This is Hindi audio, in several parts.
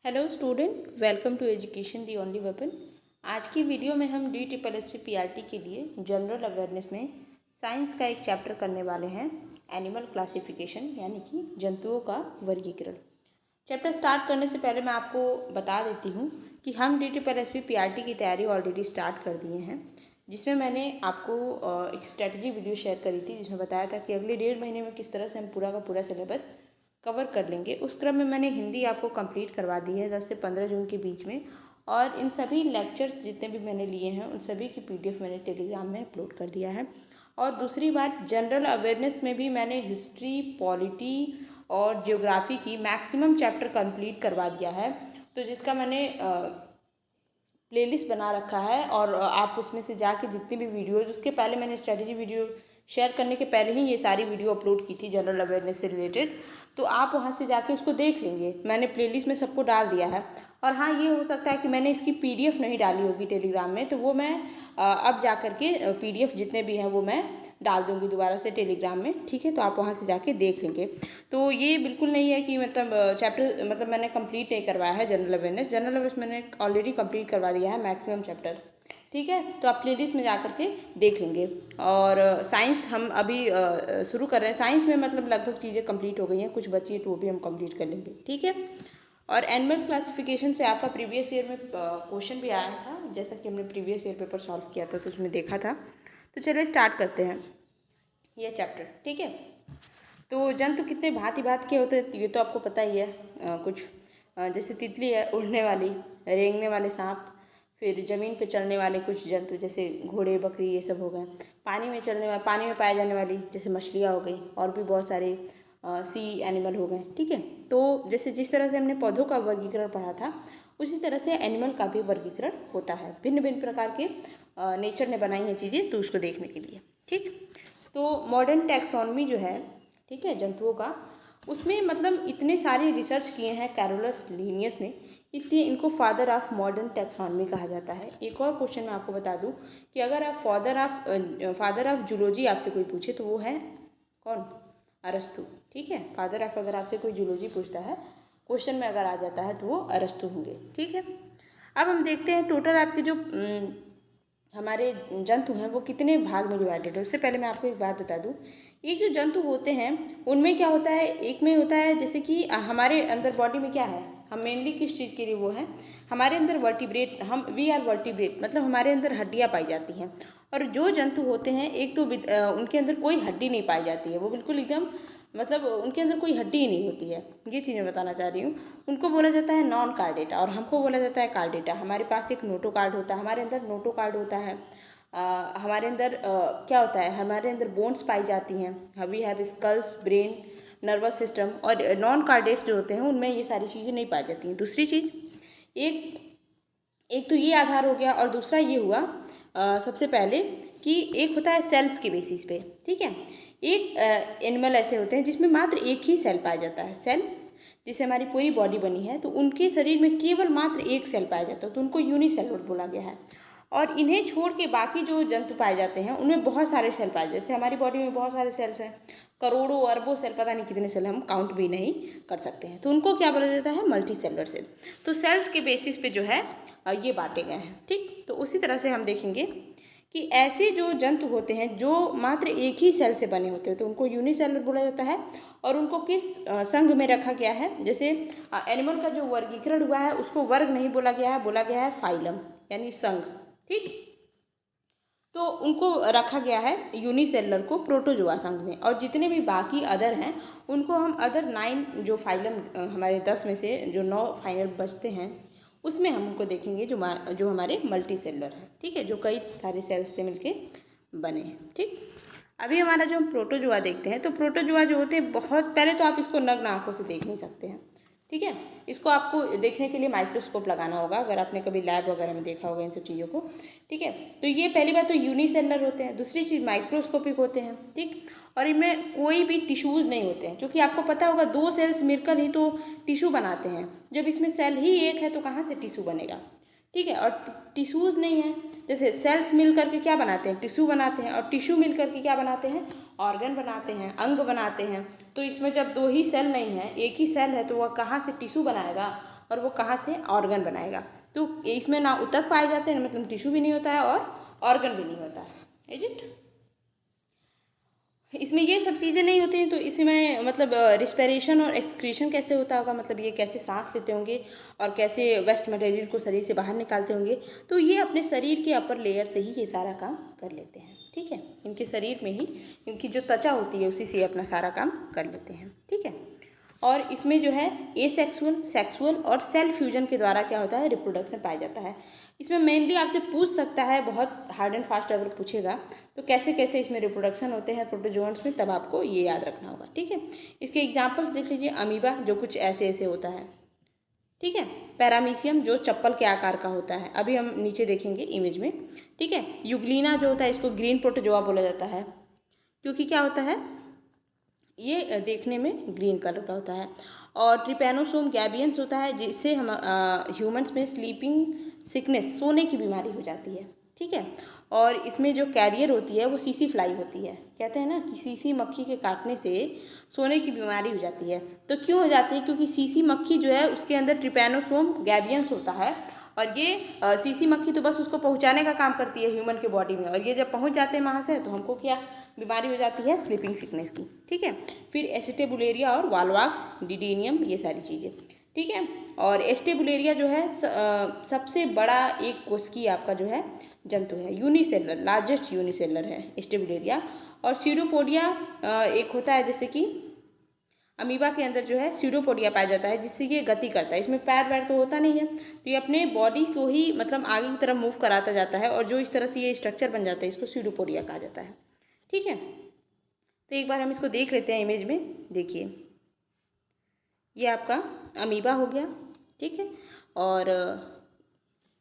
Hello student, welcome to education the only weapon. आज की वीडियो में हम DSSP PRT के लिए जनरल अवेयरनेस में साइंस का एक चैप्टर करने वाले हैं, एनिमल क्लासिफिकेशन यानी कि जंतुओं का वर्गीकरण। चैप्टर स्टार्ट करने से पहले मैं आपको बता देती हूँ कि हम DSSP PRT की तैयारी ऑलरेडी स्टार्ट कर दिए हैं, जिसमें मैंने आपको एक स्ट्रेटजी वीडियो शेयर करी थी, जिसमें बताया था कि अगले 1.5 महीने में किस तरह से हम पूरा का पूरा सिलेबस कवर कर लेंगे। उस क्रम में मैंने हिंदी आपको कंप्लीट करवा दी है 10 से 15 जून के बीच में, और इन सभी लेक्चर्स जितने भी मैंने लिए हैं उन सभी की PDF मैंने टेलीग्राम में अपलोड कर दिया है। और दूसरी बात, जनरल अवेयरनेस में भी मैंने हिस्ट्री, पॉलिटी और ज्योग्राफी की मैक्सिमम चैप्टर कंप्लीट करवा दिया है, तो जिसका मैंने प्लेलिस्ट बना रखा है। और आप उसमें से जाके जितनी भी वीडियोज़, उसके पहले मैंने स्ट्रेटजी वीडियो शेयर करने के पहले ही ये सारी वीडियो अपलोड की थी जनरल अवेयरनेस से रिलेटेड, तो आप वहाँ से जाके उसको देख लेंगे। मैंने प्लेलिस्ट में सबको डाल दिया है। और हाँ, ये हो सकता है कि मैंने इसकी PDF नहीं डाली होगी टेलीग्राम में, तो वो मैं अब जा कर के PDF जितने भी हैं वो मैं डाल दूँगी दोबारा से टेलीग्राम में, ठीक है। तो आप वहाँ से जाके देख लेंगे। तो ये बिल्कुल नहीं है कि चैप्टर मैंने कंप्लीट नहीं करवाया है जनरल अवेयरनेस मैंने ऑलरेडी कंप्लीट करवा दिया है मैक्सिमम चैप्टर, ठीक है। तो आप प्लेलिस्ट में जा कर के देख लेंगे। और साइंस हम अभी शुरू कर रहे हैं। साइंस में लगभग चीज़ें कंप्लीट हो गई हैं, कुछ बची है तो वो भी हम कंप्लीट कर लेंगे, ठीक है। और एनिमल क्लासिफिकेशन से आपका प्रीवियस ईयर में क्वेश्चन भी आया था, जैसा कि हमने प्रीवियस ईयर पेपर सॉल्व किया था तो उसमें देखा था। तो चलिए स्टार्ट करते हैं ये चैप्टर, ठीक है। तो जंतु कितने भांति भांति के होते हैं ये तो आपको पता ही है। कुछ जैसे तितली है, उड़ने वाली, रेंगने वाले सांप, फिर ज़मीन पे चलने वाले कुछ जंतु जैसे घोड़े, बकरी, ये सब हो गए। पानी में पाए जाने वाली जैसे मछलियाँ हो गई, और भी बहुत सारे सी एनिमल हो गए, ठीक है। तो जैसे जिस तरह से हमने पौधों का वर्गीकरण पढ़ा था, उसी तरह से एनिमल का भी वर्गीकरण होता है। भिन्न भिन्न प्रकार के नेचर ने बनाई हैं चीज़ें, तो उसको देखने के लिए, ठीक। तो मॉडर्न टैक्सोनॉमी जो है, ठीक है, जंतुओं का, उसमें इतने सारे रिसर्च किए हैं कैरोलस लिनियस ने, इसलिए इनको फादर ऑफ मॉडर्न टैक्सोनॉमी कहा जाता है। एक और क्वेश्चन मैं आपको बता दूं कि अगर आप फादर ऑफ जूलॉजी आपसे कोई पूछे तो वो है कौन? अरस्तु, ठीक है। फादर ऑफ अगर आपसे कोई जूलॉजी पूछता है, क्वेश्चन में अगर आ जाता है तो वो अरस्तु होंगे, ठीक है। अब हम देखते हैं टोटल आपके जो हमारे जंतु हैं वो कितने भाग में डिवाइडेड है। उससे पहले मैं आपको एक बात बता दूं, ये जो जंतु होते हैं उनमें क्या होता है, एक में होता है जैसे कि हमारे अंदर बॉडी में क्या है, हम मेनली किस चीज़ के लिए वो है, हमारे अंदर वर्टिब्रेट, हम वी आर वर्टिब्रेट, हमारे अंदर हड्डियाँ पाई जाती हैं। और जो जंतु होते हैं, एक तो उनके अंदर कोई हड्डी नहीं पाई जाती है, वो बिल्कुल एकदम उनके अंदर कोई हड्डी ही नहीं होती है, ये चीज़ मैं बताना चाह रही हूँ। उनको बोला जाता है नॉन कार्डेटा और हमको बोला जाता है कार्डेटा। हमारे पास एक नोटोकार्ड होता है, हमारे अंदर नोटोकार्ड होता है। हमारे अंदर क्या होता है, हमारे अंदर बोन्स पाई जाती हैं, we have skulls, brain, nervous system. और नॉन कार्डेट्स जो होते हैं उनमें ये सारी चीज़ें नहीं पाई जाती हैं। दूसरी चीज़, एक एक तो ये आधार हो गया, और दूसरा ये हुआ सबसे पहले कि एक होता है सेल्स के बेसिस पे, ठीक है। एक एनिमल ऐसे होते हैं जिसमें मात्र एक ही सेल पाया जाता है। सेल, जिससे हमारी पूरी बॉडी बनी है, तो उनके शरीर में केवल मात्र एक सेल पाया जाता है, तो उनको यूनिसेलुलर बोला गया है। और इन्हें छोड़ के बाकी जो जंतु पाए जाते हैं उनमें बहुत सारे सेल पाए जाते हैं। जैसे हमारी बॉडी में बहुत सारे सेल्स हैं, करोड़ों अरबों सेल, पता नहीं कितने सेल, हम काउंट भी नहीं कर सकते हैं, तो उनको क्या बोला जाता है, मल्टी सेलुलर सेल। तो सेल्स के बेसिस पे जो है ये बांटे गए हैं, ठीक। तो उसी तरह से हम देखेंगे कि ऐसे जो जंतु होते हैं जो मात्र एक ही सेल से बने होते हैं, तो उनको यूनिसेलुलर बोला जाता है। और उनको किस संघ में रखा गया है, जैसे एनिमल का जो वर्गीकरण हुआ है उसको वर्ग नहीं बोला गया है, बोला गया है फाइलम यानी संघ, ठीक। तो उनको रखा गया है यूनिसेलुलर को प्रोटोजोआ संघ में। और जितने भी बाकी अदर हैं उनको हम अदर 9 जो फाइलम, हमारे 10 में से जो 9 फाइनल बचते हैं उसमें हम उनको देखेंगे जो हमारे मल्टी सेलुलर है, ठीक है, जो कई सारे सेल्स से मिलके बने हैं, ठीक। अभी हमारा जो हम प्रोटोजोआ देखते हैं, तो प्रोटोजोआ जो होते हैं, बहुत पहले तो आप इसको नग्न आँखों से देख नहीं सकते हैं, ठीक है। इसको आपको देखने के लिए माइक्रोस्कोप लगाना होगा, अगर आपने कभी लैब वगैरह में देखा होगा इन सब चीज़ों को, ठीक है। तो ये पहली बात तो यूनिसेलुलर होते हैं। दूसरी चीज़ माइक्रोस्कोपिक होते हैं, ठीक। और इनमें कोई भी टिश्यूज़ नहीं होते हैं, क्योंकि आपको पता होगा 2 सेल्स मिलकर ही तो टिश्यू बनाते हैं। जब इसमें सेल ही एक है तो कहाँ से टिश्यू बनेगा, ठीक है। और टिश्यूज़ नहीं है, जैसे सेल्स मिल करके क्या बनाते हैं, टिश्यू बनाते हैं, और टिश्यू मिल करके क्या बनाते हैं, ऑर्गन बनाते हैं, अंग बनाते हैं। तो इसमें जब 2 ही सेल नहीं है, एक ही सेल है, तो वह कहाँ से टिश्यू बनाएगा, और वो कहाँ से ऑर्गन बनाएगा। तो इसमें ना ऊतक पाए जाते हैं, मतलब टिश्यू भी नहीं होता है और ऑर्गन भी नहीं होता है। Is it? इसमें ये सब चीज़ें नहीं होती हैं, तो इसमें मतलब रिस्पिरेशन और एक्सक्रीशन कैसे होता होगा, मतलब ये कैसे सांस लेते होंगे और कैसे वेस्ट मटेरियल को शरीर से बाहर निकालते होंगे। तो ये अपने शरीर के अपर लेयर से ही ये सारा काम कर लेते हैं। ठीक है, इनके शरीर में ही इनकी जो त्वचा होती है उसी से अपना सारा काम कर लेते हैं। ठीक है, और इसमें जो है एसेक्सुअल, सेक्सुअल और सेल फ्यूजन के द्वारा क्या होता है, रिप्रोडक्शन पाया जाता है। इसमें मेनली आपसे पूछ सकता है, बहुत हार्ड एंड फास्ट अगर पूछेगा तो कैसे कैसे इसमें रिप्रोडक्शन होते हैं प्रोटोजोन्स में, तब आपको ये याद रखना होगा। ठीक है, इसके एग्जाम्पल्स देख लीजिए। अमीबा जो कुछ ऐसे ऐसे होता है। ठीक है, पैरामीशियम जो चप्पल के आकार का होता है, अभी हम नीचे देखेंगे इमेज में। ठीक है, यूग्लिना जो होता है इसको ग्रीन प्रोटोजोआ बोला जाता है, क्योंकि क्या होता है, ये देखने में ग्रीन कलर का होता है। और ट्रिपैनोसोम गैबियंस होता है, जिससे हम ह्यूमंस में स्लीपिंग सिकनेस, सोने की बीमारी हो जाती है। ठीक है, और इसमें जो कैरियर होती है वो सीसी फ्लाई होती है। कहते हैं ना कि सीसी मक्खी के काटने से सोने की बीमारी हो जाती है। तो क्यों हो जाती है, क्योंकि सीसी मक्खी जो है उसके अंदर ट्रिपैनोसोम गैबियंस होता है, और ये सीसी मक्खी तो बस उसको पहुंचाने का काम करती है ह्यूमन के बॉडी में, और ये जब पहुंच जाते हैं वहाँ से तो हमको क्या बीमारी हो जाती है, स्लीपिंग सिकनेस की। ठीक है, फिर एसिटेबुलेरिया और वालवाक्स, डिडेनियम, ये सारी चीज़ें। ठीक है, और एस्टेबुलेरिया जो है सबसे बड़ा एक कोशिकीय आपका जो है जंतु है, यूनिसेलर, लार्जेस्ट यूनिसेलर है एस्टेबुलेरिया। और सीडोपोडिया एक होता है, जैसे कि अमीबा के अंदर जो है सीडोपोडिया पाया जाता है, जिससे ये गति करता है। इसमें पैर वैर तो होता नहीं है, तो ये अपने बॉडी को ही मतलब आगे की तरफ मूव कराता जाता है, और जो इस तरह से ये स्ट्रक्चर बन जाता है इसको सीडोपोडिया कहा जाता है। ठीक है, तो एक बार हम इसको देख लेते हैं इमेज में। देखिए, ये आपका अमीबा हो गया। ठीक है, और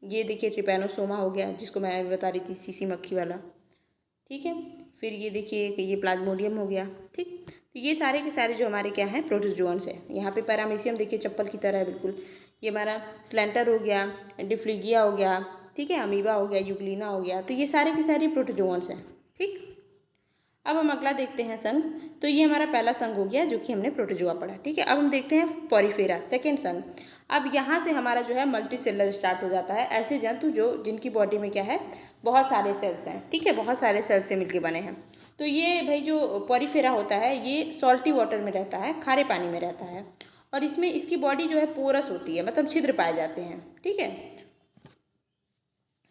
ये देखिए ट्रिपैनोसोमा हो गया, जिसको मैं बता रही थी, सीसी मक्खी वाला। ठीक है, फिर ये देखिए कि ये प्लाज्मोडियम हो गया। ठीक, तो ये सारे के सारे जो हमारे क्या हैं, प्रोटोजोन्स है। यहाँ पे पैरामीशियम देखिए चप्पल की तरह है बिल्कुल। ये हमारा स्लेंटर हो गया, डिफ्लिगिया हो गया। ठीक है, अमीबा हो गया, यूग्लिना हो गया। तो ये सारे के सारे प्रोटोजोन्स हैं। ठीक, अब हम अगला देखते हैं संघ। तो ये हमारा पहला संघ हो गया जो कि हमने प्रोटोजोआ पढ़ा। ठीक है, अब हम देखते हैं पॉरीफेरा, सेकेंड संघ। अब यहाँ से हमारा जो है मल्टी सेलर स्टार्ट हो जाता है। ऐसे जंतु जो जिनकी बॉडी में क्या है, बहुत सारे सेल्स हैं। ठीक है, बहुत सारे सेल्स से मिलके बने हैं। तो ये भाई जो पॉरीफेरा होता है ये सॉल्टी वाटर में रहता है, खारे पानी में रहता है, और इसमें इसकी बॉडी जो है पोरस होती है, मतलब छिद्र पाए जाते हैं। ठीक है,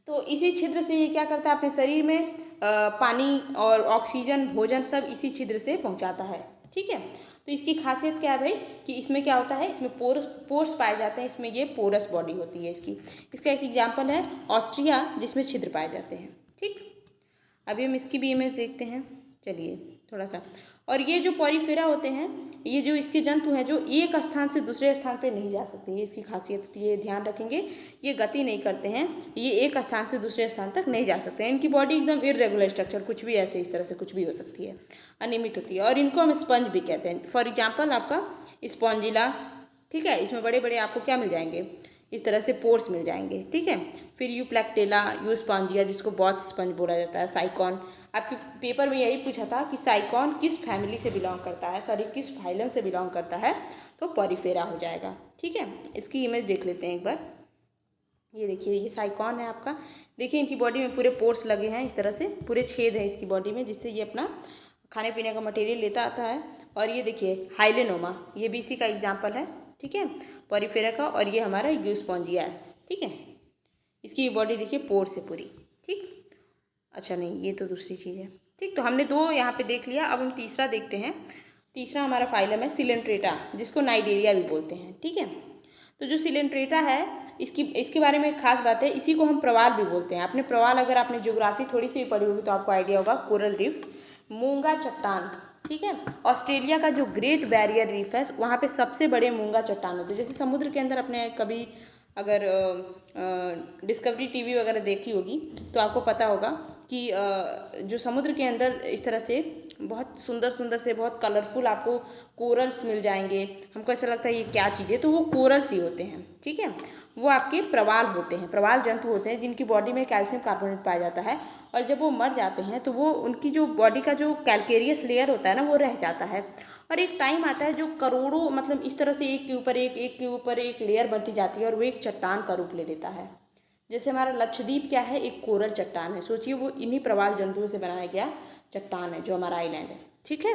तो इसी छिद्र से ये क्या करता है, अपने शरीर में पानी और ऑक्सीजन, भोजन सब इसी छिद्र से पहुंचाता है। ठीक है, तो इसकी खासियत क्या है भाई, कि इसमें क्या होता है, इसमें पोर्स पाए जाते हैं, इसमें ये पोरस बॉडी होती है इसकी। इसका एक एग्जाम्पल है ऑस्ट्रिया, जिसमें छिद्र पाए जाते हैं। ठीक, अभी हम इसकी भी इमेज देखते हैं, चलिए थोड़ा सा। और ये जो पॉरीफेरा होते हैं, ये जो इसके जंतु हैं जो एक स्थान से दूसरे स्थान पे नहीं जा सकते, ये इसकी खासियत, ये ध्यान रखेंगे। ये गति नहीं करते हैं, ये एक स्थान से दूसरे स्थान तक नहीं जा सकते हैं। इनकी बॉडी एकदम इरेगुलर स्ट्रक्चर, कुछ भी ऐसे इस तरह से कुछ भी हो सकती है, अनियमित होती है। और इनको हम स्पंज भी कहते हैं। फॉर एग्जाम्पल आपका स्पॉन्जिला। ठीक है, इसमें बड़े बड़े आपको क्या मिल जाएंगे, इस तरह से पोर्स मिल जाएंगे। ठीक है, फिर यूप्लेक्टेला, यूस्पॉन्जिया, जिसको बॉथ स्पंज बोला जाता है, साइकॉन। आपके पेपर में यही पूछा था कि साइकॉन किस फैमिली से बिलोंग करता है, सॉरी किस फाइलम से बिलोंग करता है, तो पॉरीफेरा हो जाएगा। ठीक है, इसकी इमेज देख लेते हैं एक बार। ये देखिए, ये साइकॉन है आपका। देखिए इनकी बॉडी में पूरे पोर्स लगे हैं, इस तरह से पूरे छेद हैं इसकी बॉडी में, जिससे ये अपना खाने पीने का मटेरियल लेता आता है। और ये देखिए हाइलेनोमा, ये भी इसी का एग्जाम्पल है। ठीक है, पॉरीफेरा का। और ये हमारा यूस्पॉन्जिया है। ठीक है, इसकी बॉडी देखिए पोर से पूरी। ठीक, अच्छा नहीं, ये तो दूसरी चीज़ है। ठीक, तो हमने दो यहाँ पे देख लिया। अब हम तीसरा देखते हैं। तीसरा हमारा फाइलम है सिलेंट्रेटा, जिसको नाइडेरिया भी बोलते हैं। ठीक है, तो जो सिलेंट्रेटा है, इसके बारे में एक खास बात है, इसी को हम प्रवाल भी बोलते हैं। आपने प्रवाल, अगर आपने ज्योग्राफी थोड़ी सी भी पढ़ी होगी तो आपको आइडिया होगा, कोरल रीफ, मूंगा चट्टान। ठीक है, ऑस्ट्रेलिया का जो ग्रेट बैरियर रीफ है, वहाँ पे सबसे बड़े मूंगा चट्टान होते हैं। जैसे समुद्र के अंदर अपने कभी अगर डिस्कवरी टीवी वगैरह देखी होगी तो आपको पता होगा कि जो समुद्र के अंदर इस तरह से बहुत सुंदर सुंदर से, बहुत कलरफुल आपको कोरल्स मिल जाएंगे। हमको ऐसा लगता है ये क्या चीज़ है, तो वो कोरल्स ही होते हैं। ठीक है, वो आपके प्रवाल होते हैं, प्रवाल जंतु होते हैं, जिनकी बॉडी में कैल्शियम कार्बोनेट पाया जाता है। और जब वो मर जाते हैं तो वो उनकी जो बॉडी का जो कैल्केरियस लेयर होता है ना, वो रह जाता है। और एक टाइम आता है जो करोड़ों मतलब इस तरह से एक के ऊपर एक के ऊपर एक लेयर बनती जाती है और वो एक चट्टान का रूप ले लेता है। जैसे हमारा लक्षद्वीप क्या है, एक कोरल चट्टान है। सोचिए वो इन्हीं प्रवाल जंतुओं से बनाया गया चट्टान है जो हमारा आइलैंड है। ठीक है,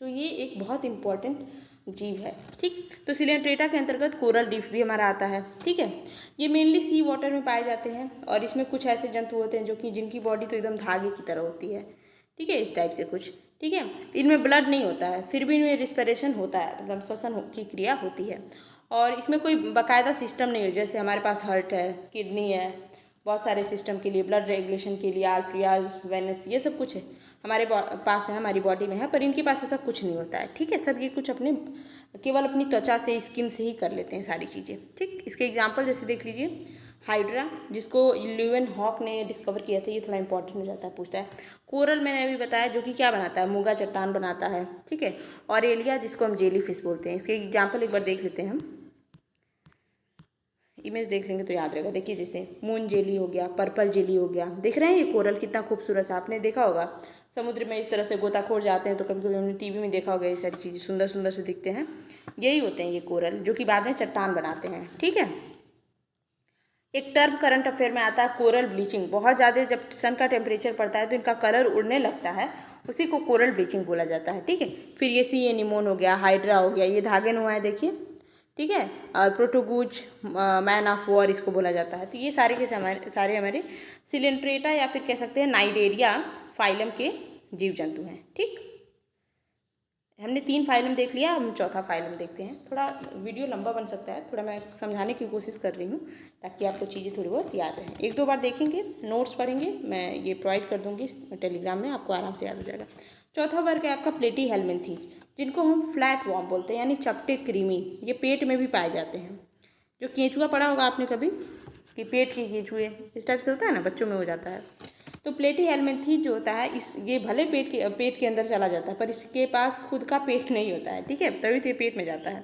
तो ये एक बहुत इम्पॉर्टेंट जीव है। ठीक, तो सिलेंट्रेटा के अंतर्गत कोरल रीफ भी हमारा आता है। ठीक है, ये मेनली सी वाटर में पाए जाते हैं और इसमें कुछ ऐसे जंतु होते हैं जो कि जिनकी बॉडी तो एकदम धागे की तरह होती है। ठीक है, इस टाइप से कुछ। ठीक है, इनमें ब्लड नहीं होता है, फिर भी इनमें रिस्पिरेशन होता है, मतलब श्वसन की क्रिया होती है। और इसमें कोई बाकायदा सिस्टम नहीं है, जैसे हमारे पास हार्ट है, किडनी है, बहुत सारे सिस्टम के लिए, ब्लड रेगुलेशन के लिए आर्टरियाज, वेनस, ये सब कुछ है हमारे पास है, हमारी बॉडी में है, पर इनके पास ऐसा कुछ नहीं होता है। ठीक है, सब ये कुछ अपने केवल अपनी त्वचा से, स्किन से ही कर लेते हैं सारी चीज़ें। ठीक, इसके एग्जांपल जैसे देख लीजिए, हाइड्रा जिसको ल्यूवेन हॉक ने डिस्कवर किया था, ये थोड़ा इंपॉर्टेंट हो जाता है, पूछता है। कोरल मैंने अभी बताया जो कि क्या बनाता है, मूंगा चट्टान बनाता है। ठीक है, और एलिया जिसको हम जेली फिश बोलते हैं। इसके एग्जाम्पल एक बार देख लेते हैं हम, इमेज देख लेंगे तो याद रहेगा। देखिए जैसे मून जेली हो गया, पर्पल जेली हो गया, देख रहे हैं ये कोरल कितना खूबसूरत है। आपने देखा होगा समुद्र में इस तरह से गोताखोर जाते हैं तो कभी कभी हमने टीवी में देखा होगा, ये सारी चीज़ें सुंदर सुंदर से दिखते हैं, यही होते हैं ये कोरल, जो कि बाद में चट्टान बनाते हैं। ठीक है, एक टर्म करंट अफेयर में आता है कोरल ब्लीचिंग। बहुत ज़्यादा जब सन का टेम्परेचर पड़ता है तो इनका कलर उड़ने लगता है, उसी को कोरल ब्लीचिंग बोला जाता है। ठीक है, फिर ये सी एनीमोन हो गया, हाइड्रा हो गया, ये धागे नुमा है देखिए। ठीक है, और प्रोटोगूज, मैन ऑफ वॉर इसको बोला जाता है। तो ये सारे के सारे हमारे सिलेंट्रेटा या फिर कह सकते हैं नाइडेरिया फाइलम के जीव जंतु हैं। ठीक, हमने 3 फाइलम देख लिया, हम चौथा फाइलम देखते हैं। थोड़ा वीडियो लंबा बन सकता है, थोड़ा मैं समझाने की कोशिश कर रही हूँ ताकि आपको चीज़ें थोड़ी बहुत याद रहें। 1-2 बार देखेंगे, नोट्स पढ़ेंगे, मैं ये प्रोवाइड कर दूँगी टेलीग्राम में, आपको आराम से याद हो जाएगा। चौथा वर्ग है आपका प्लेटी हेलमिन्थीज, जिनको हम फ्लैट वॉर्म बोलते हैं, यानी चपटे कृमि। ये पेट में भी पाए जाते हैं। जो केंचुआ पढ़ा होगा आपने कभी कि पेट के केंचुए इस टाइप से होता है ना, बच्चों में हो जाता है। तो प्लेटी हेलमिन्थीज जो होता है, ये भले पेट के अंदर चला जाता है, पर इसके पास खुद का पेट नहीं होता है। ठीक है, तभी तो ये पेट में जाता है।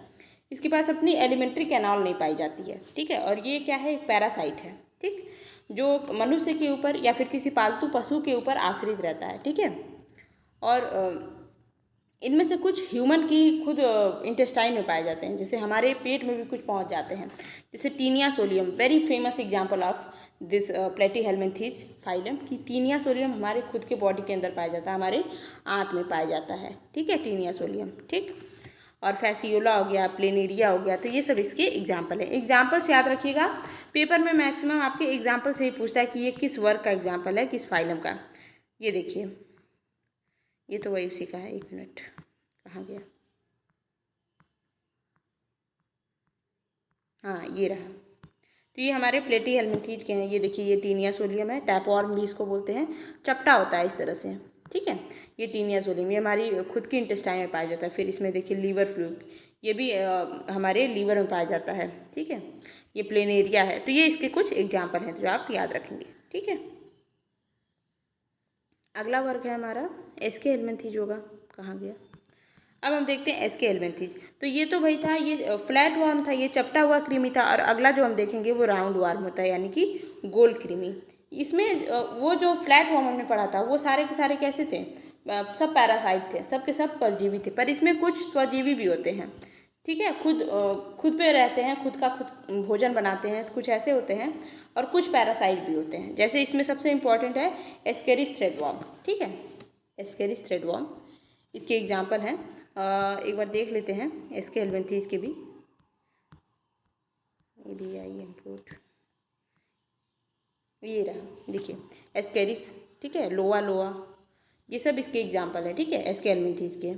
इसके पास अपनी एलिमेंट्री कैनाल नहीं पाई जाती है। ठीक है, और ये क्या है, एक पैरासाइट है। ठीक, जो मनुष्य के ऊपर या फिर किसी पालतू पशु के ऊपर आश्रित रहता है। ठीक है, और इनमें से कुछ ह्यूमन की खुद इंटेस्टाइन में पाए जाते हैं, जैसे हमारे पेट में भी कुछ पहुंच जाते हैं। जैसे Taenia solium, very famous example of this platyhelminthes phylum, की टीनिया सोलियम हमारे खुद के बॉडी के अंदर पाया जाता है, हमारे आंत में पाया जाता है। ठीक है, टीनिया सोलियम। ठीक, और फैसियोला हो गया, प्लेनेरिया हो गया, तो ये सब इसके एग्जाम्पल हैं। एग्जाम्पल से याद रखिएगा, पेपर में मैक्सिमम आपके एग्जाम्पल से ही पूछता है कि ये किस वर्ग का एग्जाम्पल है, किस फाइलम का। ये देखिए, ये तो वही उसी का है। 1 मिनट, कहाँ गया, हाँ ये रहा। तो ये हमारे प्लेटी हेलमिन्थीज के हैं। ये देखिए, ये टीनिया सोलियम है, टैपवॉर्म भी इसको बोलते हैं, चपटा होता है इस तरह से। ठीक है, ये टीनिया सोलियम, ये हमारी खुद की इंटेस्टाइन में पाया जाता है। फिर इसमें देखिए लीवर फ्लूक, ये भी हमारे लीवर में पाया जाता है। ठीक है, ये प्लेनेरिया है। तो ये इसके कुछ एग्जाम्पल हैं जो आप याद रखेंगे। ठीक है, अगला वर्ग है हमारा एसके हेलमिन्थीज होगा, कहाँ गया। अब हम देखते हैं एसके हेलमिन्थीज। तो ये तो भाई था, ये फ्लैट वार्म था, ये चपटा हुआ कृमि था। और अगला जो हम देखेंगे वो राउंड वार्म होता है, यानी कि गोल कृमि। इसमें वो जो फ्लैट वार्म हमने पढ़ा था वो सारे के सारे कैसे थे, सब पैरासाइट थे, सब के सब परजीवी थे, पर इसमें कुछ स्वजीवी भी होते हैं। ठीक है, खुद पे रहते हैं, खुद का खुद भोजन बनाते हैं, कुछ ऐसे होते हैं, और कुछ पैरासाइट भी होते हैं। जैसे इसमें सबसे इम्पॉर्टेंट है एस्केरिस थ्रेडवॉर्म। ठीक है, एस्केरिस थ्रेडवॉर्म इसके एग्जाम्पल हैं। एक बार देख लेते हैं एसके हेलमिन्थीज के भी। ये भी आई इंक्लूड, ये रहा देखिए एस्केरिस। ठीक है, लोआ लोआ, ये सब इसके एग्जाम्पल है। ठीक है, एसके हेलमिन्थीज के,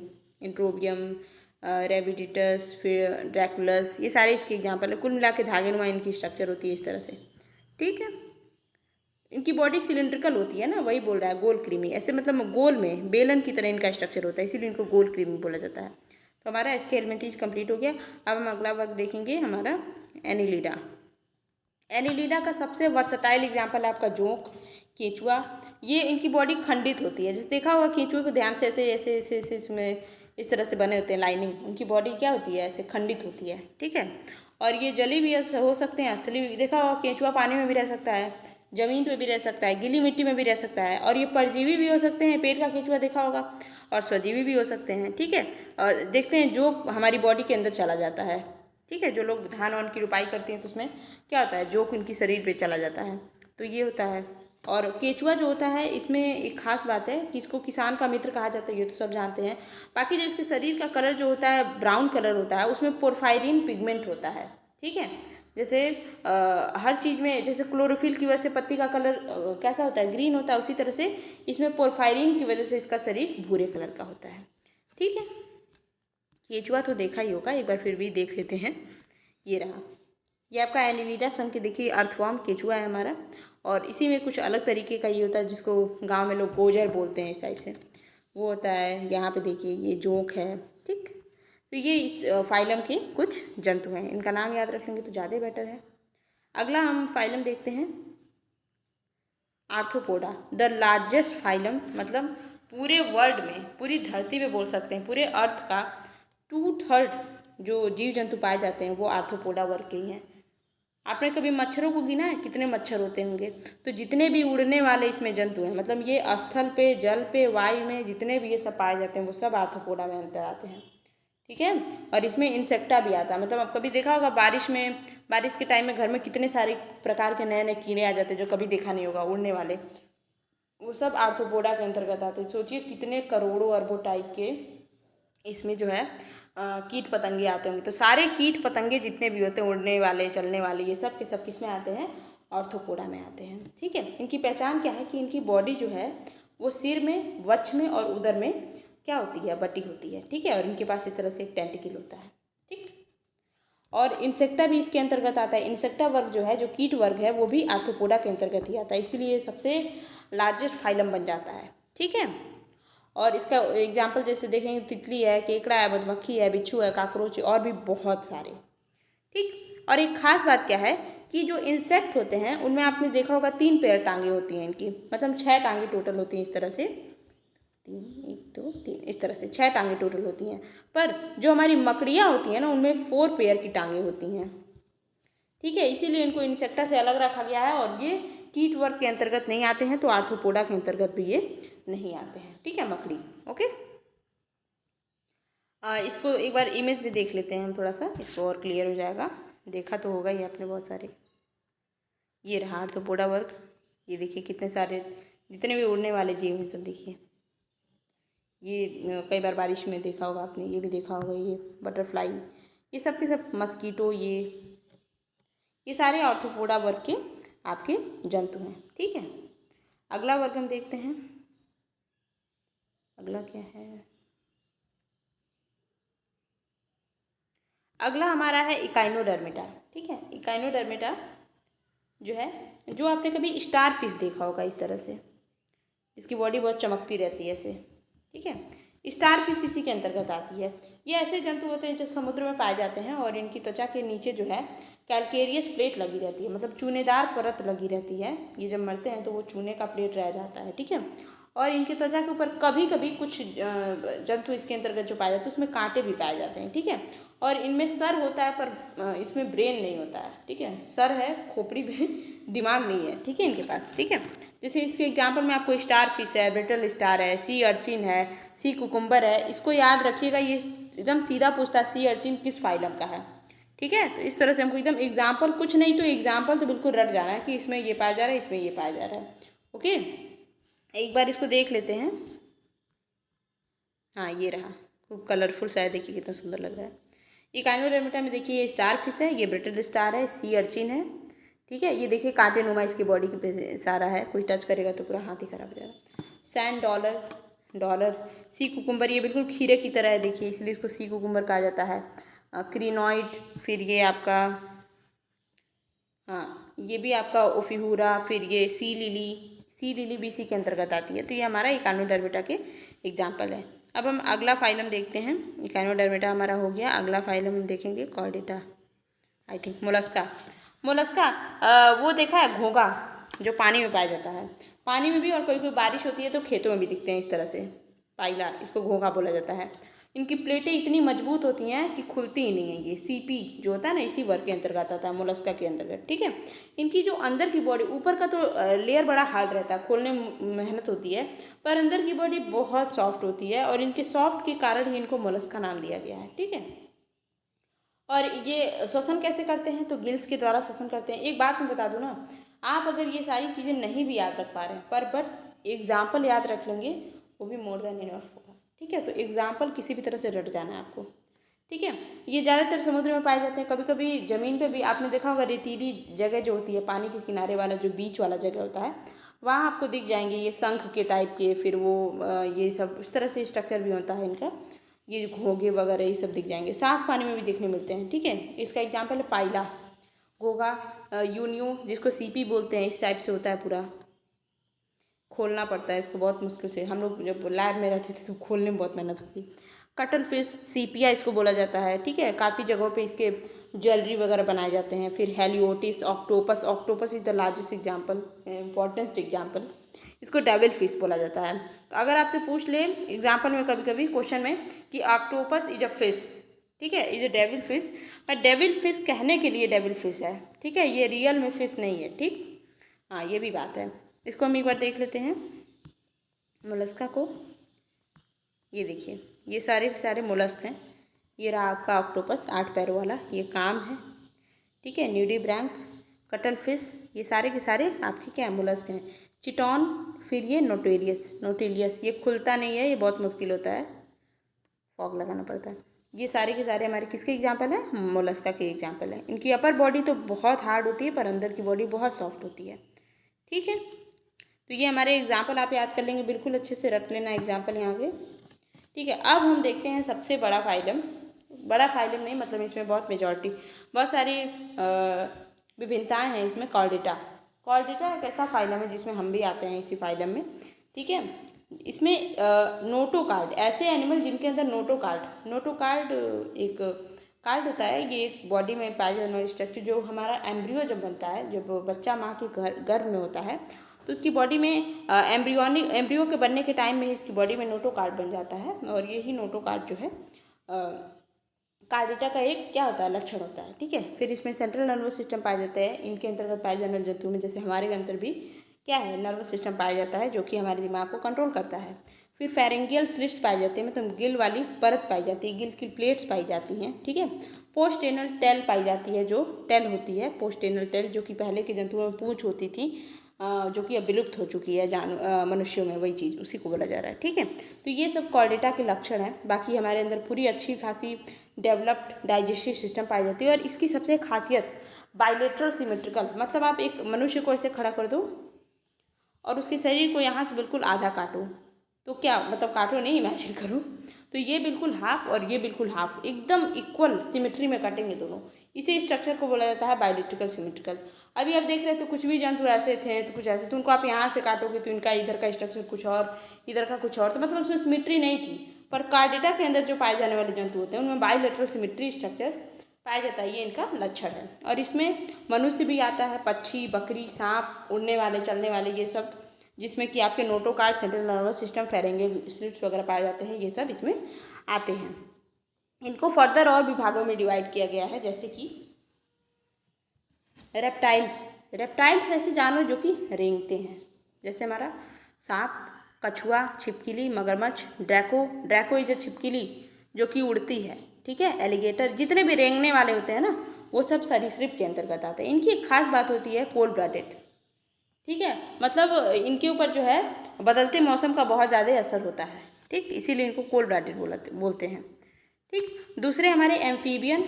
इंट्रोबियम, रेविडिटस, फिर ड्रैकुलस, ये सारे इसके एग्जाम्पल है। कुल मिला के धागे नुमा इनकी स्ट्रक्चर होती है इस तरह से। ठीक है, इनकी बॉडी सिलिंड्रिकल होती है ना, वही बोल रहा है गोल कृमि, ऐसे मतलब गोल में बेलन की तरह इनका स्ट्रक्चर होता है, इसीलिए इनको गोल कृमि बोला जाता है। तो हमारा एसके हेलमिन्थीज कंप्लीट हो गया। अब हम अगला वर्ग देखेंगे हमारा एनिलिडा। एनिलिडा का सबसे वर्सटाइल एग्जाम्पल है आपका जोंक, केंचुआ। ये इनकी बॉडी खंडित होती है, जैसे देखा होगा केंचुए को ध्यान से ऐसे ऐसे ऐसे ऐसे इसमें इस तरह से बने होते हैं लाइनिंग, उनकी बॉडी क्या होती है, ऐसे खंडित होती है। ठीक है, और ये जली भी हो सकते हैं, असली भी। देखा होगा केंचुआ पानी में भी रह सकता है, ज़मीन पे भी रह सकता है, गीली मिट्टी में भी रह सकता है, और ये परजीवी भी हो सकते हैं, पेट का केंचुआ देखा होगा, और स्वजीवी भी हो सकते हैं। ठीक है, और देखते हैं जो हमारी बॉडी के अंदर चला जाता है। ठीक है, जो लोग धान वान की रुपाई करते हैं तो उसमें क्या होता है, जोक उनकी शरीर पे चला जाता है, तो ये होता है। और केचुआ जो होता है, इसमें एक खास बात है कि इसको किसान का मित्र कहा जाता है, ये तो सब जानते हैं। बाकी जो इसके शरीर का कलर जो होता है ब्राउन कलर होता है, उसमें पोरफायरिन पिगमेंट होता है। ठीक है, जैसे हर चीज़ में जैसे क्लोरोफिल की वजह से पत्ती का कलर कैसा होता है, ग्रीन होता है, उसी तरह से इसमें पोरफायरिन की वजह से इसका शरीर भूरे कलर का होता है। ठीक है, केचुआ तो देखा ही होगा, एक बार फिर भी देख लेते हैं। ये रहा, ये आपका एनिलिडा संघ के देखिए अर्थवर्म केचुआ है हमारा, और इसी में कुछ अलग तरीके का ये होता है जिसको गांव में लोग गोजर बोलते हैं इस टाइप से, वो होता है। यहाँ पे देखिए ये जोंक है। ठीक, तो ये इस फाइलम के कुछ जंतु हैं, इनका नाम याद रख लेंगे तो ज़्यादा बेटर है। अगला हम फाइलम देखते हैं आर्थ्रोपोडा, द लार्जेस्ट फाइलम, मतलब पूरे वर्ल्ड में, पूरी धरती पे बोल सकते हैं, पूरे अर्थ का 2/3 जो जीव जंतु पाए जाते हैं वो आर्थ्रोपोडा वर्ग के ही हैं। आपने कभी मच्छरों को गिना है, कितने मच्छर होते होंगे? तो जितने भी उड़ने वाले इसमें जंतु हैं, मतलब ये स्थल पे, जल पे, वायु में जितने भी ये सब पाए जाते हैं वो सब आर्थ्रोपोडा में अंतर आते हैं। ठीक है, और इसमें इंसेक्टा भी आता है, मतलब आप कभी देखा होगा बारिश में, बारिश के टाइम में घर में कितने सारे प्रकार के नए नए कीड़े आ जाते हैं जो कभी देखा नहीं होगा, उड़ने वाले, वो सब आर्थ्रोपोडा के अंतर्गत आते हैं। सोचिए कितने करोड़ों अरबों टाइप के इसमें जो है कीट पतंगे आते होंगे। तो सारे कीट पतंगे जितने भी होते हैं, उड़ने वाले, चलने वाले, ये सब के सब किस में आते हैं, आर्थ्रोपोडा में आते हैं। ठीक है, इनकी पहचान क्या है कि इनकी बॉडी जो है वो सिर में, वक्ष में और उदर में क्या होती है, बटी होती है। ठीक है, और इनके पास इस तरह से एक टेंटिकल होता है। ठीक, और इंसेक्टा भी इसके अंतर्गत आता है। इंसेक्टा वर्ग जो है, जो कीट वर्ग है, वो भी आर्थ्रोपोडा के अंतर्गत ही आता है, इसीलिए सबसे लार्जेस्ट फाइलम बन जाता है। ठीक है, और इसका एग्जाम्पल जैसे देखेंगे, तितली है, केकड़ा है, मधुमक्खी है, बिच्छू है, काकरोच है, और भी बहुत सारे। ठीक, और एक खास बात क्या है कि जो इंसेक्ट होते हैं उनमें आपने देखा होगा 3 पैर टांगे होती हैं इनकी, मतलब 6 टांगे टोटल होती हैं इस तरह से, 3, 1, 2, 3, इस तरह से 6 टांगे टोटल होती हैं। पर जो हमारी मकड़ियाँ होती हैं ना, उनमें 4 पेयर की टांगे होती हैं। ठीक है, इसीलिए इनको इंसेक्टा से अलग रखा गया है, और ये कीट वर्ग के अंतर्गत नहीं आते हैं, तो आर्थ्रोपोडा के अंतर्गत भी ये नहीं आते हैं। ठीक है, मकड़ी। ओके, इसको एक बार इमेज भी देख लेते हैं हम, थोड़ा सा इसको और क्लियर हो जाएगा। देखा तो होगा ही आपने बहुत सारे। ये रहा आर्थ्रोपोडा वर्ग, ये देखिए कितने सारे जितने भी उड़ने वाले जीव हैं सब देखिए। ये कई बार बारिश में देखा होगा आपने, ये भी देखा होगा, ये बटरफ्लाई, ये सब के सब, मस्कीटो, ये सारे आर्थ्रोपोडा वर्ग के आपके जंतु हैं। ठीक है, अगला वर्ग हम देखते हैं, अगला क्या है, अगला हमारा है इकाइनोडर्मिटा। ठीक है, इकाइनोडर्मिटा जो है, जो आपने कभी स्टार फिश देखा होगा इस तरह से, इसकी बॉडी बहुत चमकती रहती है ऐसे। ठीक है, स्टार फिश इसी के अंतर्गत आती है। ये ऐसे जंतु होते हैं जो समुद्र में पाए जाते हैं, और इनकी त्वचा के नीचे जो है कैल्केरियस प्लेट लगी रहती है, मतलब चूनेदार परत लगी रहती है। ये जब मरते हैं तो वो चूने का प्लेट रह जाता है। ठीक है, और इनकी त्वचा के ऊपर कभी कभी कुछ जंतु इसके अंतर्गत जो पाए जाते हैं उसमें कांटे भी पाए जाते हैं। ठीक है, और इनमें सर होता है पर इसमें ब्रेन नहीं होता है। ठीक है, सर है खोपड़ी में, दिमाग नहीं है। ठीक है, इनके पास। ठीक है, जैसे इसके एग्जाम्पल में आपको स्टार फिश है, ब्रिटल स्टार है, सी अर्चिन है, सी कुकुम्बर है। इसको याद रखिएगा, ये एकदम सीधा पूछता है सी अर्चिन किस फाइलम का है। ठीक है, तो इस तरह से हमको एकदम एग्जाम्पल, कुछ नहीं तो एग्जाम्पल तो बिल्कुल रट जाना है कि इसमें ये पाया जा रहा है, इसमें ये पाया जा रहा है। ओके, एक बार इसको देख लेते हैं। हाँ, ये रहा, खूब कलरफुल सा है, देखिए कितना सुंदर लग रहा है। इकाइनोडर्मिटा में देखिए ये स्टार फिश है, ये ब्रिटल स्टार है, सी अर्चिन है। ठीक है, ये देखिए कांटे नुमा इसकी बॉडी के पे सारा है, कोई टच करेगा तो पूरा हाथ ही खराब हो जाएगा। सैंड डॉलर, सी कुकुम्बर, ये बिल्कुल खीरे की तरह है देखिए, इसलिए इसको सी कुकुम्बर कहा जाता है। क्रीनॉइड, फिर ये आपका, हाँ ये भी आपका ओफिहूरा, फिर ये सी लिली भी इसी के अंतर्गत आती है। तो ये हमारा इकाइनोडर्मिटा के एग्जाम्पल है। अब हम अगला फाइलम देखते हैं। इकाइनोडर्मिटा हमारा हो गया, अगला फाइलम हम देखेंगे कॉर्डेटा, आई थिंक मोलस्का। वो देखा है घोंघा, जो पानी में पाया जाता है, पानी में भी, और कोई कोई बारिश होती है तो खेतों में भी दिखते हैं इस तरह से, पाइला, इसको घोंघा बोला जाता है। इनकी प्लेटें इतनी मजबूत होती हैं कि खुलती ही नहीं है। ये सीपी जो होता है ना, इसी वर्ग के अंतर्गत आता है, मोलस्का के अंतर्गत, ठीक है। इनकी जो अंदर की बॉडी, ऊपर का तो लेयर बड़ा हार्ड रहता है, खोलने में मेहनत होती है, पर अंदर की बॉडी बहुत सॉफ्ट होती है और इनके सॉफ्ट के कारण ही इनको मोलस्का नाम दिया गया है, ठीक है। और ये श्वसन कैसे करते हैं, तो गिल्स के द्वारा श्वसन करते हैं। एक बात मैं बता दूं ना, आप अगर ये सारी चीज़ें नहीं भी याद रख पा रहे हैं, पर बट एग्जाम्पल याद रख लेंगे, वो भी मोर देन इनफ होगा, ठीक है। तो एग्जाम्पल किसी भी तरह से रट जाना है आपको, ठीक है। ये ज़्यादातर समुद्र में पाए जाते हैं, कभी कभी ज़मीन पे भी आपने देखा होगा, रेतीली जगह जो होती है, पानी के किनारे वाला जो बीच वाला जगह होता है, वहाँ आपको दिख जाएंगे ये शंख के टाइप के, फिर वो ये सब इस तरह से स्ट्रक्चर भी होता है इनका, ये घोंगे वगैरह ये सब दिख जाएंगे, साफ पानी में भी दिखने मिलते हैं, ठीक है। इसका एग्जाम्पल है पाइला, घोगा, यूनियो जिसको सीपी बोलते हैं, इस टाइप से होता है पूरा, खोलना पड़ता है इसको बहुत मुश्किल से, हम लोग जब लैब में रहते थे तो खोलने में बहुत मेहनत होती। कटल फिश, सीपिया इसको बोला जाता है, ठीक है। काफ़ी जगहों पे इसके ज्वेलरी वगैरह बनाए जाते हैं। फिर Haliotis, octopus, octopus is the largest example, important example, इसको डेविल फिश बोला जाता है। अगर आपसे पूछ ले एग्जाम्पल में कभी कभी क्वेश्चन में कि ऑक्टोपस इज अ फिश, ठीक है, इज अ डेविल फिश, पर डेविल फिश कहने के लिए डेविल फिश है, ठीक है, ये रियल में फिश नहीं है, ठीक। हाँ, ये भी बात है। इसको हम एक बार देख लेते हैं मोलस्का को। ये देखिए, ये सारे के सारे मोलस्क हैं। ये रहा आपका ऑक्टोपस 8 पैरों वाला, ये काम है, ठीक है। न्यूडीब्रैंक, कटल फिश, ये सारे के सारे आपके क्या मोलस्क हैं। चिटॉन, फिर ये नोटेलियस, ये खुलता नहीं है, ये बहुत मुश्किल होता है, फॉग लगाना पड़ता है। ये सारे के सारे हमारे किसके एग्जाम्पल हैं, मोलस्का के एग्जाम्पल हैं। इनकी अपर बॉडी तो बहुत हार्ड होती है, पर अंदर की बॉडी बहुत सॉफ्ट होती है, ठीक है। तो ये हमारे एग्जाम्पल आप याद कर लेंगे, बिल्कुल अच्छे से रख लेना एग्जाम्पल यहाँ के, ठीक है। अब हम देखते हैं सबसे बड़ा फाइलम, बड़ा फाइलम नहीं मतलब इसमें बहुत मेजॉरिटी, बहुत सारी विभिन्नताएं हैं इसमें। कॉर्डेटा, कॉर्डेटा एक ऐसा फाइलम है जिसमें हम भी आते हैं इसी फाइलम में, ठीक है। इसमें नोटोकार्ड, ऐसे एनिमल जिनके अंदर नोटोकार्ड एक कार्ड होता है, ये एक बॉडी में पाया जाने वाला स्ट्रक्चर, जो हमारा एम्ब्रियो जब बनता है, जब बच्चा माँ के गर्भ में होता है, तो उसकी बॉडी में एम्ब्रियो के बनने के टाइम में इसकी बॉडी में नोटोकार्ड बन जाता है, और यही नोटोकार्ड जो है कार्डेटा का एक क्या होता है, लक्षण होता है, ठीक है। फिर इसमें सेंट्रल नर्वस सिस्टम पाए जाते हैं, इनके अंतर्गत पाए जाने वाले जंतुओं में, जैसे हमारे अंदर भी क्या है, नर्वस सिस्टम पाया जाता है, जो कि हमारे दिमाग को कंट्रोल करता है। फिर फेरेंगियल स्लिट्स पाई जाती है, मतलब गिल वाली परत पाई जाती है, गिल की प्लेट्स पाई जाती हैं, ठीक है। पोस्टेनल टेल पाई जाती है, जो टेल होती है पोस्टेनल टेल, जो कि पहले के जंतुओं में पूंछ होती थी, जो कि अब विलुप्त हो चुकी है मनुष्यों में, वही चीज़ उसी को बोला जा रहा है, ठीक है। तो ये सब कॉर्डेटा के लक्षण हैं। बाकी हमारे अंदर पूरी अच्छी खासी डेवलप्ड डाइजेस्टिव सिस्टम पाई जाती है, और इसकी सबसे खासियत बाइलेटरल सिमेट्रिकल, मतलब आप एक मनुष्य को ऐसे खड़ा कर दो और उसके शरीर को यहाँ से बिल्कुल आधा काटो, तो क्या मतलब, काटो नहीं, इमेजिन करो, तो ये बिल्कुल हाफ और ये बिल्कुल हाफ, एकदम इक्वल सिमेट्री में कटेंगे दोनों, इसी स्ट्रक्चर को बोला जाता है बायोलिटिकल सिमेट्रिकल। अभी आप देख रहे हैं तो कुछ भी जंतु ऐसे थे तो कुछ ऐसे, तो उनको आप यहाँ से काटोगे तो इनका इधर का स्ट्रक्चर कुछ और, इधर का कुछ और, तो मतलब उसमें सिमेट्री नहीं थी। पर कार्डेटा के अंदर जो पाए जाने वाले जंतु होते हैं उनमें बायोलेटरल सिमेट्री स्ट्रक्चर पाया जाता है, ये इनका लक्षण है। और इसमें मनुष्य भी आता है, पक्षी, बकरी, सांप, उड़ने वाले, चलने वाले, ये सब, जिसमें कि आपके notochord, central nervous system, pharyngeal slits वगैरह पाए जाते हैं, ये सब इसमें आते हैं। इनको फर्दर और विभागों में डिवाइड किया गया है, जैसे कि रेप्टाइल्स ऐसे जानवर जो कि रेंगते हैं, जैसे हमारा सांप, कछुआ, छिपकली, मगरमच्छ, ड्रैको इज अ छिपकली जो कि उड़ती है, ठीक है। एलिगेटर, जितने भी रेंगने वाले होते हैं ना, वो सब सरीसृप के अंतर्गत आते हैं। इनकी एक खास बात होती है कोल्ड ब्लडेड, ठीक है, मतलब इनके ऊपर जो है बदलते मौसम का बहुत ज़्यादा असर होता है, ठीक, इसीलिए इनको कोल्ड ब्लडेड बोलते हैं, ठीक। दूसरे हमारे एम्फीबियन,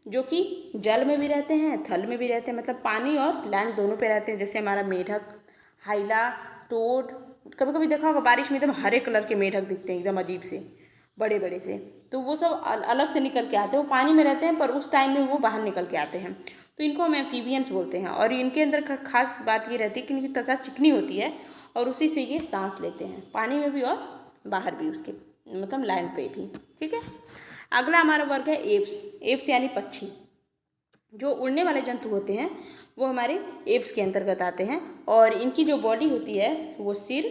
जो कि जल में भी रहते हैं, थल में भी रहते हैं, मतलब पानी और लैंड दोनों पे रहते हैं, जैसे हमारा मेढक, हाइला, टोड। कभी कभी देखा होगा बारिश में एकदम हरे कलर के मेढक दिखते हैं, एकदम अजीब से, बड़े बड़े से, तो वो सब अलग से निकल के आते हैं, वो पानी में रहते हैं पर उस टाइम में वो बाहर निकल के आते हैं, तो इनको हम एम्फीबियंस बोलते हैं। और इनके अंदर खास बात ये रहती है कि इनकी त्वचा चिकनी होती है और उसी से ये सांस लेते हैं, पानी में भी और बाहर भी, उसके मतलब लैंड पे भी, ठीक है। अगला हमारा वर्ग है एप्स यानी पक्षी। जो उड़ने वाले जंतु होते हैं वो हमारे एप्स के अंतर्गत आते हैं, और इनकी जो बॉडी होती है वो सिर,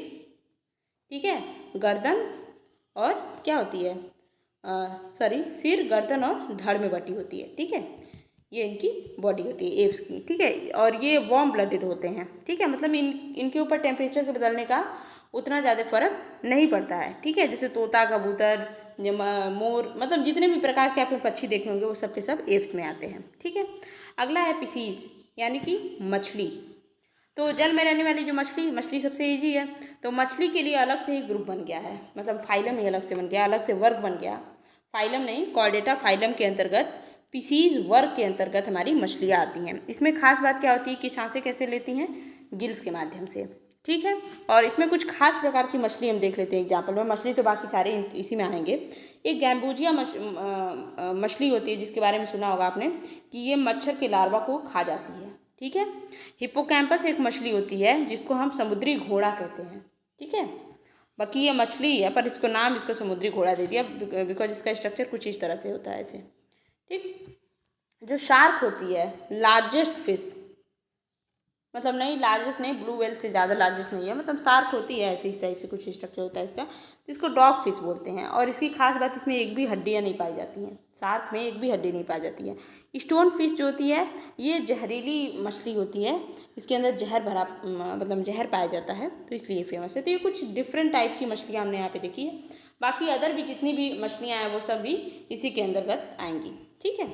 ठीक है, गर्दन, और क्या होती है, सॉरी सिर, गर्दन और धड़ में बटी होती है। ठीक है, ये इनकी बॉडी होती है एव्स की। ठीक है, और ये वार्म ब्लडेड होते हैं। ठीक है, मतलब इनके ऊपर टेम्परेचर के बदलने का उतना ज़्यादा फर्क नहीं पड़ता है। ठीक है, जैसे तोता, कबूतर, मोर, मतलब जितने भी प्रकार के आपने पक्षी देखे होंगे वो सब के सब एव्स में आते हैं। ठीक है, अगला है पीसीज यानी कि मछली। तो जल में रहने वाली जो मछली सबसे ईजी है। तो मछली के लिए अलग से ही ग्रुप बन गया है, मतलब फाइलम ही अलग से बन गया, अलग से वर्ग बन गया। फाइलम नहीं, कॉर्डेटा फाइलम के अंतर्गत, पीसीज वर्ग के अंतर्गत हमारी मछलियाँ आती हैं। इसमें खास बात क्या होती है कि सांसें कैसे लेती हैं? गिल्स के माध्यम से। ठीक है, और इसमें कुछ खास प्रकार की मछली हम देख लेते हैं एग्जाम्पल में। मछली तो बाकी सारे इसी में आएंगे। एक गैम्बूजिया मछली होती है जिसके बारे में सुना होगा आपने कि ये मच्छर के लार्वा को खा जाती है। ठीक है, हिप्पोकैम्पस एक मछली होती है जिसको हम समुद्री घोड़ा कहते हैं। ठीक है, बाकी ये मछली है पर इसको समुद्री घोड़ा दे दिया बिकॉज इसका स्ट्रक्चर कुछ इस तरह से होता है ऐसे। ठीक, जो शार्क होती है लार्जेस्ट फिश, मतलब नहीं लार्जेस्ट नहीं, ब्लू व्हेल से ज़्यादा लार्जेस्ट नहीं है, मतलब शार्क होती है ऐसे, इस टाइप से कुछ स्ट्रक्चर होता है इसका, जिसको डॉग फिश बोलते हैं। और इसकी खास बात इसमें एक भी हड्डियाँ नहीं पाई जाती हैं। शार्क में एक भी हड्डी नहीं पाई जाती है। स्टोन फिश जो होती है ये जहरीली मछली होती है, इसके अंदर जहर भरा मतलब जहर पाया जाता है, तो इसलिए फेमस है। तो ये कुछ डिफरेंट टाइप की मछलियाँ हमने यहाँ पे देखी है। बाकी अदर भी जितनी भी मछलियाँ हैं वो सब भी इसी के अंतर्गत आएंगी। ठीक है,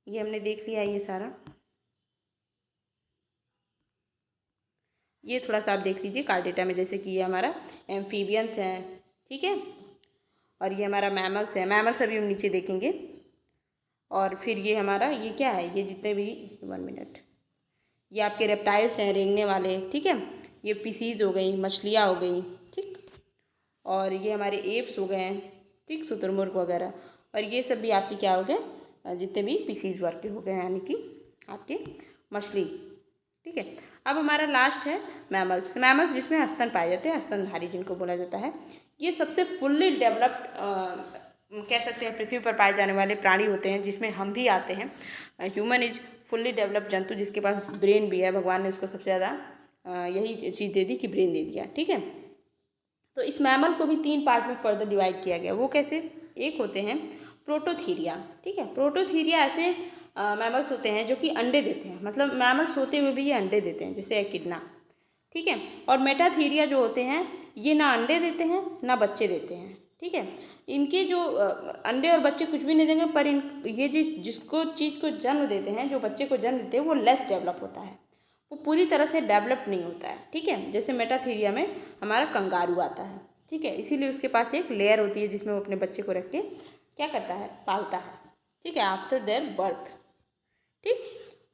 ये हमने देख लिया ये सारा। ये थोड़ा सा आप देख लीजिए कार्डेटा में, जैसे कि ये हमारा एम्फीबियंस है। ठीक है, और ये हमारा मैमल्स है। मैमल्स अभी हम नीचे देखेंगे। और फिर ये हमारा ये क्या है, ये जितने भी 1 मिनट, ये आपके रेप्टाइल्स हैं रेंगने वाले। ठीक है, ये पीसीज हो गई, मछलियाँ हो गई। ठीक, और ये हमारे एप्स हो गए हैं। ठीक, शुतुरमुर्ग वगैरह। और ये सब भी आपके क्या हो गए, जितने भी पीसीज वर्ग के हो गए, यानी कि आपके मछली। ठीक है, अब हमारा लास्ट है मैमल्स जिसमें स्तन पाए जाते हैं, स्तनधारी जिनको बोला जाता है। ये सबसे फुल्ली डेवलप्ड कह सकते हैं पृथ्वी पर पाए जाने वाले प्राणी होते हैं, जिसमें हम भी आते हैं। ह्यूमन इज फुल्ली डेवलप्ड जंतु जिसके पास ब्रेन भी है। भगवान ने उसको सबसे ज़्यादा यही चीज़ दे दी कि ब्रेन दे दिया। ठीक है, तो इस मैमल को भी 3 पार्ट में फर्दर डिवाइड किया गया। वो कैसे? एक होते हैं प्रोटोथीरिया। ठीक है, प्रोटोथीरिया ऐसे मैमल्स होते हैं जो कि अंडे देते हैं, मतलब मैमल्स होते हुए भी ये अंडे देते हैं, जैसे एकिडना। ठीक है, और मेटाथीरिया जो होते हैं ये ना अंडे देते हैं ना बच्चे देते हैं। ठीक है, इनके जो अंडे और बच्चे कुछ भी नहीं देंगे, पर ये जिसको चीज़ को जन्म देते हैं, जो बच्चे को जन्म देते हैं, वो लेस डेवलप होता है, वो पूरी तरह से डेवलप नहीं होता है। ठीक है, जैसे मेटाथीरिया में हमारा कंगारू आता है। ठीक है, इसीलिए उसके पास एक लेयर होती है जिसमें वो अपने बच्चे को रख के क्या करता है, पालता है। ठीक है, आफ्टर देयर बर्थ। ठीक,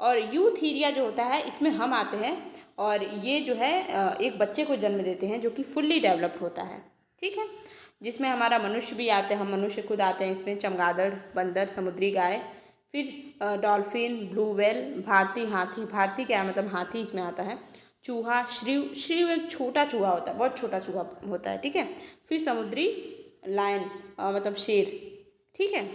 और यूथीरिया जो होता है इसमें हम आते हैं, और ये जो है एक बच्चे को जन्म देते हैं जो कि फुल्ली डेवलप्ड होता है। ठीक है, जिसमें हमारा मनुष्य भी आते हैं, हम मनुष्य खुद आते हैं इसमें, चमगादड़, बंदर, समुद्री गाय, फिर डॉल्फिन, ब्लू व्हेल, भारती हाथी। भारती क्या है, मतलब हाथी इसमें आता है। चूहा, श्रीव एक छोटा चूहा होता है, बहुत छोटा चूहा होता है। ठीक है, फिर समुद्री लायन मतलब शेर। ठीक है,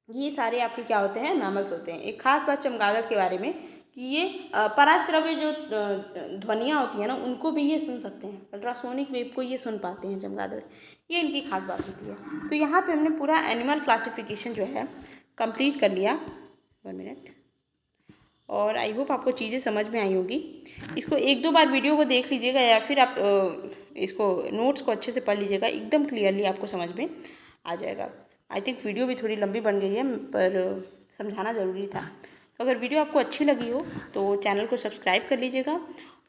ये सारे आपके क्या होते हैं, मैमल्स होते हैं। एक खास बात चमगादड़ के बारे में कि ये पराश्रव्य जो ध्वनियाँ होती हैं ना, उनको भी ये सुन सकते हैं। अल्ट्रासोनिक वेव को ये सुन पाते हैं चमगादड़, ये इनकी खास बात होती है। तो यहाँ पे हमने पूरा एनिमल क्लासिफिकेशन जो है कंप्लीट कर लिया। 1 मिनट, और आई होप आपको चीज़ें समझ में आई होगी। इसको 1-2 बार वीडियो को देख लीजिएगा, या फिर आप इसको नोट्स को अच्छे से पढ़ लीजिएगा, एकदम क्लियरली आपको समझ में आ जाएगा। आई थिंक वीडियो भी थोड़ी लंबी बन गई है, पर समझाना ज़रूरी था। तो अगर वीडियो आपको अच्छी लगी हो तो चैनल को सब्सक्राइब कर लीजिएगा,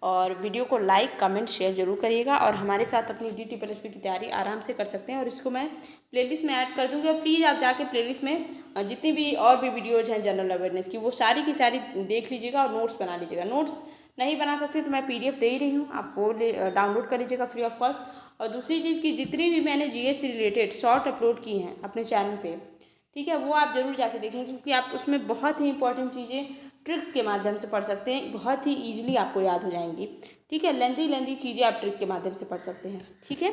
और वीडियो को लाइक, कमेंट, शेयर जरूर करिएगा। और हमारे साथ अपनी DTSP की तैयारी आराम से कर सकते हैं, और इसको मैं प्लेलिस्ट में ऐड कर दूँगी। और प्लीज़ आप जाके प्लेलिस्ट में जितनी भी और भी वीडियोज़ हैं जनरल अवेयरनेस की, वो सारी की सारी देख लीजिएगा और नोट्स बना लीजिएगा। नोट्स नहीं बना सकते तो मैं PDF दे ही रही हूँ, आप वो डाउनलोड कर लीजिएगा फ्री ऑफ कॉस्ट। और दूसरी चीज़ की जितनी भी मैंने GS से रिलेटेड शॉर्ट अपलोड की हैं अपने चैनल पे, ठीक है, वो आप ज़रूर जाके देखें, क्योंकि आप उसमें बहुत ही इंपॉर्टेंट चीज़ें ट्रिक्स के माध्यम से पढ़ सकते हैं, बहुत ही ईजिली आपको याद हो जाएंगी। ठीक है, लेंदी चीज़ें आप ट्रिक के माध्यम से पढ़ सकते हैं। ठीक है,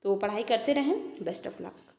तो पढ़ाई करते रहें। Best of luck.